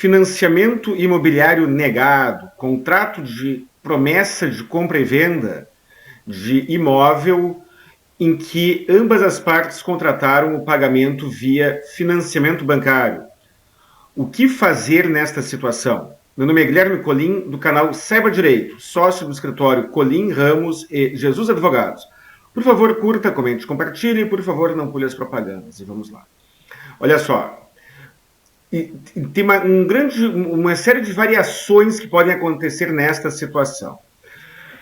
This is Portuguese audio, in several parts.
financiamento imobiliário negado, contrato de promessa de compra e venda de imóvel em que ambas as partes contrataram o pagamento via financiamento bancário. O que fazer nesta situação? Meu nome é Guilherme Colim, do canal Saiba Direito, sócio do escritório Colim, Ramos e Jesus Advogados. Por favor, curta, comente, compartilhe e, por favor, não pule as propagandas. E vamos lá. Olha só, tem uma série de variações que podem acontecer nesta situação.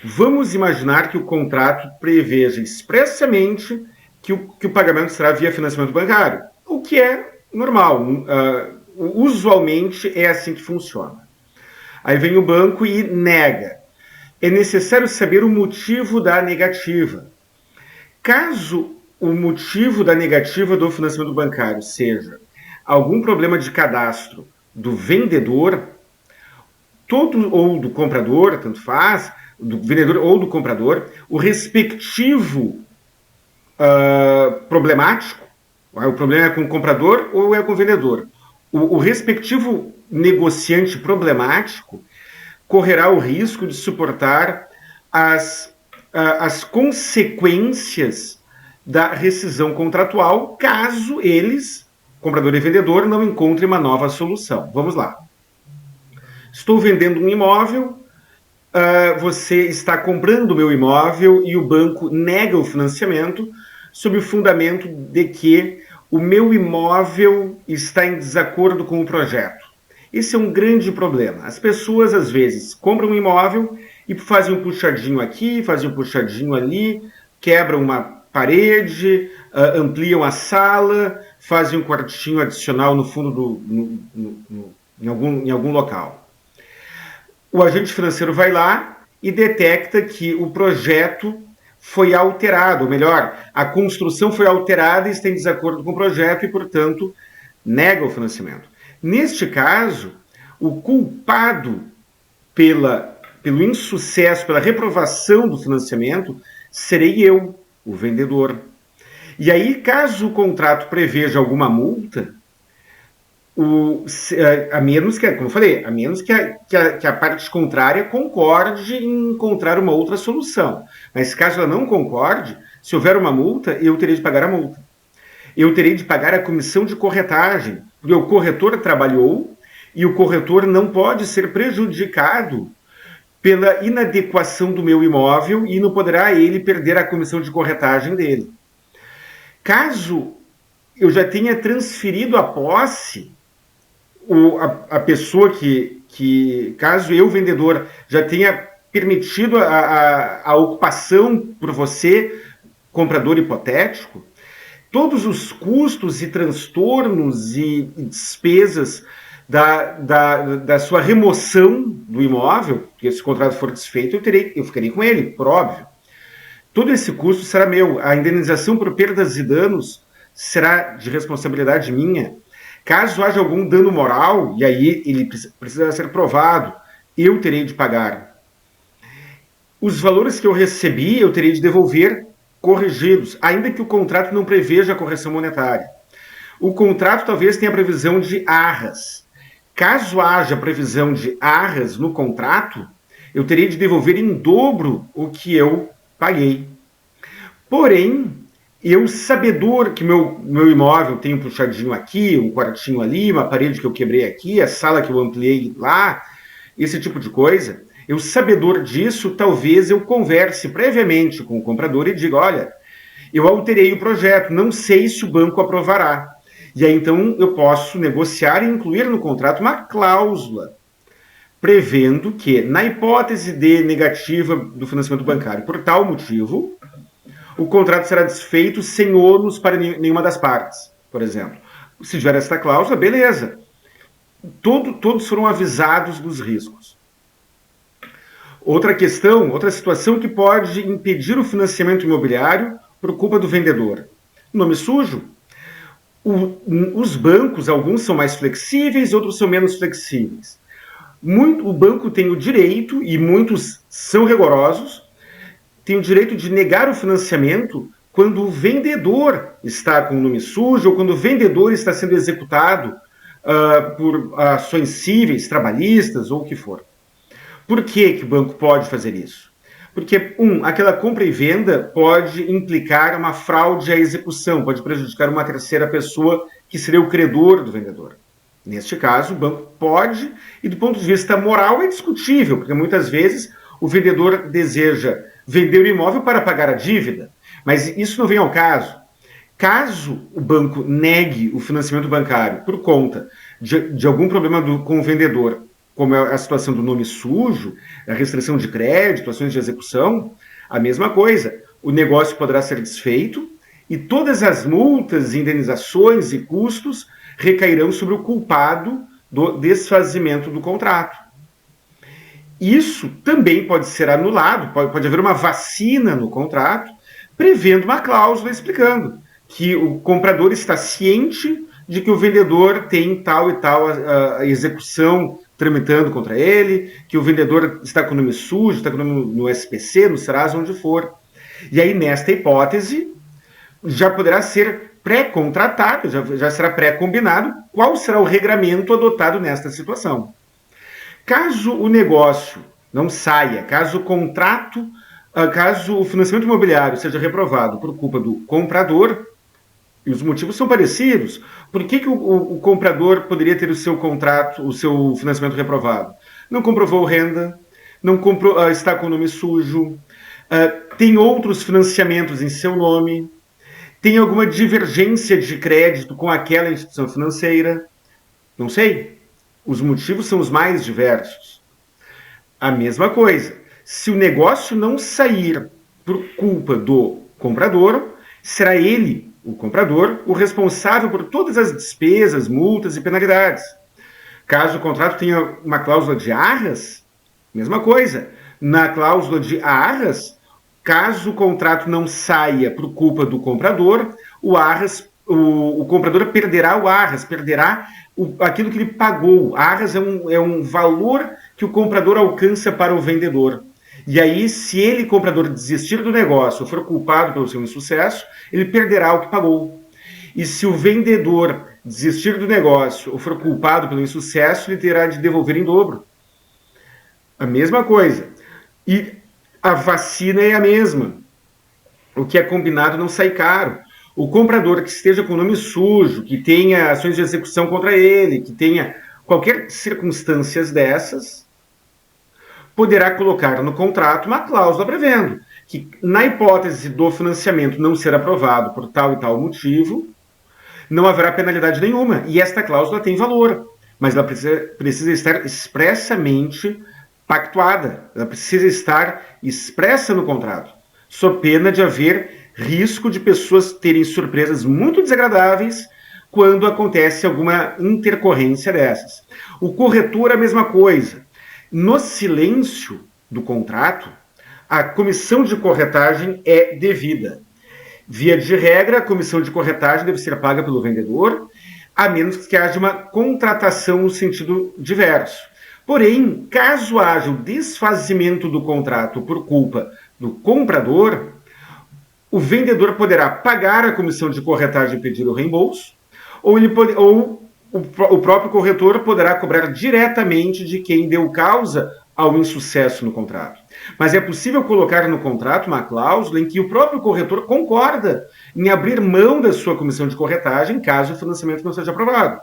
Vamos imaginar que o contrato preveja expressamente que o pagamento será via financiamento bancário, o que é normal. Usualmente é assim que funciona. Aí vem o banco e nega. É necessário saber o motivo da negativa. Caso o motivo da negativa do financiamento bancário seja algum problema de cadastro do vendedor, ou do comprador, tanto faz, do vendedor ou do comprador, o respectivo problemático, o problema é com o comprador ou é com o vendedor, o respectivo negociante problemático correrá o risco de suportar as consequências da rescisão contratual, caso eles, comprador e vendedor, não encontrem uma nova solução. Vamos lá. Estou vendendo um imóvel, você está comprando o meu imóvel e o banco nega o financiamento sob o fundamento de que o meu imóvel está em desacordo com o projeto. Esse é um grande problema. As pessoas, às vezes, compram um imóvel e fazem um puxadinho aqui, fazem um puxadinho ali, quebram uma parede, ampliam a sala, fazem um quartinho adicional no fundo em algum local. O agente financeiro vai lá e detecta que o projeto foi alterado, ou melhor, a construção foi alterada e está em desacordo com o projeto e, portanto, nega o financiamento. Neste caso, o culpado pelo insucesso, pela reprovação do financiamento, serei eu, o vendedor. E aí, caso o contrato preveja alguma multa, a menos que, como eu falei, a menos que a parte contrária concorde em encontrar uma outra solução. Mas caso ela não concorde, se houver uma multa, eu terei de pagar a multa. Eu terei de pagar a comissão de corretagem, porque o corretor trabalhou e o corretor não pode ser prejudicado pela inadequação do meu imóvel e não poderá ele perder a comissão de corretagem dele. Caso eu já tenha transferido a posse, a pessoa caso eu, vendedor, já tenha permitido a ocupação por você, comprador hipotético, todos os custos e transtornos e despesas da sua remoção do imóvel, que se o contrato for desfeito, eu ficarei com ele, por óbvio. Todo esse custo será meu. A indenização por perdas e danos será de responsabilidade minha. Caso haja algum dano moral, e aí ele precisa ser provado, eu terei de pagar. Os valores que eu recebi, eu terei de devolver corrigidos, ainda que o contrato não preveja a correção monetária. O contrato talvez tenha previsão de arras. Caso haja previsão de arras no contrato, eu terei de devolver em dobro o que eu paguei. Porém, eu, sabedor que meu imóvel tem um puxadinho aqui, um quartinho ali, uma parede que eu quebrei aqui, a sala que eu ampliei lá, esse tipo de coisa, eu, sabedor disso, talvez eu converse previamente com o comprador e diga, olha, eu alterei o projeto, não sei se o banco aprovará. E aí, então, eu posso negociar e incluir no contrato uma cláusula prevendo que, na hipótese de negativa do financiamento bancário, por tal motivo, o contrato será desfeito sem ônus para nenhuma das partes, por exemplo. Se tiver essa cláusula, beleza. Todos foram avisados dos riscos. Outra questão, outra situação que pode impedir o financiamento imobiliário por culpa do vendedor. Nome sujo. Os bancos, alguns são mais flexíveis, outros são menos flexíveis. O banco tem o direito, e muitos são rigorosos, tem o direito de negar o financiamento quando o vendedor está com o nome sujo ou quando o vendedor está sendo executado por ações cíveis, trabalhistas ou o que for. Por que o banco pode fazer isso? Porque, aquela compra e venda pode implicar uma fraude à execução, pode prejudicar uma terceira pessoa que seria o credor do vendedor. Neste caso, o banco pode, e do ponto de vista moral é discutível, porque muitas vezes o vendedor deseja vender o imóvel para pagar a dívida, mas isso não vem ao caso. Caso o banco negue o financiamento bancário por conta de algum problema com o vendedor, como é a situação do nome sujo, a restrição de crédito, ações de execução, a mesma coisa. O negócio poderá ser desfeito e todas as multas, indenizações e custos recairão sobre o culpado do desfazimento do contrato. Isso também pode ser anulado, pode haver uma vacina no contrato, prevendo uma cláusula explicando que o comprador está ciente de que o vendedor tem tal e tal a execução tramitando contra ele, que o vendedor está com o nome sujo, está com o nome no SPC, no Serasa, onde for. E aí, nesta hipótese, já poderá ser pré-contratado, já será pré-combinado qual será o regramento adotado nesta situação. Caso o negócio não saia, caso o contrato, caso o financiamento imobiliário seja reprovado por culpa do comprador, e os motivos são parecidos. Por que o comprador poderia ter o seu contrato, o seu financiamento reprovado? Não comprovou renda, não está com o nome sujo, tem outros financiamentos em seu nome, tem alguma divergência de crédito com aquela instituição financeira. Não sei. Os motivos são os mais diversos. A mesma coisa. Se o negócio não sair por culpa do comprador, será ele, o comprador, o responsável por todas as despesas, multas e penalidades. Caso o contrato tenha uma cláusula de arras, mesma coisa. Na cláusula de arras, caso o contrato não saia por culpa do comprador, o comprador perderá o arras, perderá aquilo que ele pagou. Arras é um valor que o comprador alcança para o vendedor. E aí, se ele, comprador, desistir do negócio ou for culpado pelo seu insucesso, ele perderá o que pagou. E se o vendedor desistir do negócio ou for culpado pelo insucesso, ele terá de devolver em dobro. A mesma coisa. E a vacina é a mesma. O que é combinado não sai caro. O comprador que esteja com o nome sujo, que tenha ações de execução contra ele, que tenha qualquer circunstâncias dessas, poderá colocar no contrato uma cláusula prevendo que, na hipótese do financiamento não ser aprovado por tal e tal motivo, não haverá penalidade nenhuma. E esta cláusula tem valor, mas ela precisa estar expressamente pactuada, ela precisa estar expressa no contrato, sob pena de haver risco de pessoas terem surpresas muito desagradáveis quando acontece alguma intercorrência dessas. O corretor, a mesma coisa. No silêncio do contrato, a comissão de corretagem é devida. Via de regra, a comissão de corretagem deve ser paga pelo vendedor, a menos que haja uma contratação no sentido diverso. Porém, caso haja o desfazimento do contrato por culpa do comprador, o vendedor poderá pagar a comissão de corretagem e pedir o reembolso, ou o próprio corretor poderá cobrar diretamente de quem deu causa ao insucesso no contrato. Mas é possível colocar no contrato uma cláusula em que o próprio corretor concorda em abrir mão da sua comissão de corretagem caso o financiamento não seja aprovado.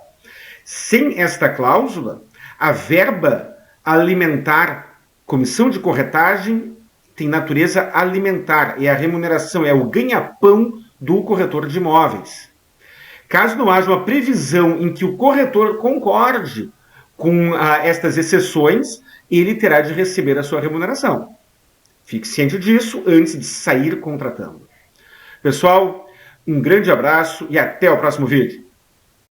Sem esta cláusula, a verba alimentar, comissão de corretagem, tem natureza alimentar, é a remuneração, é o ganha-pão do corretor de imóveis. Caso não haja uma previsão em que o corretor concorde com estas exceções, ele terá de receber a sua remuneração. Fique ciente disso antes de sair contratando. Pessoal, um grande abraço e até o próximo vídeo.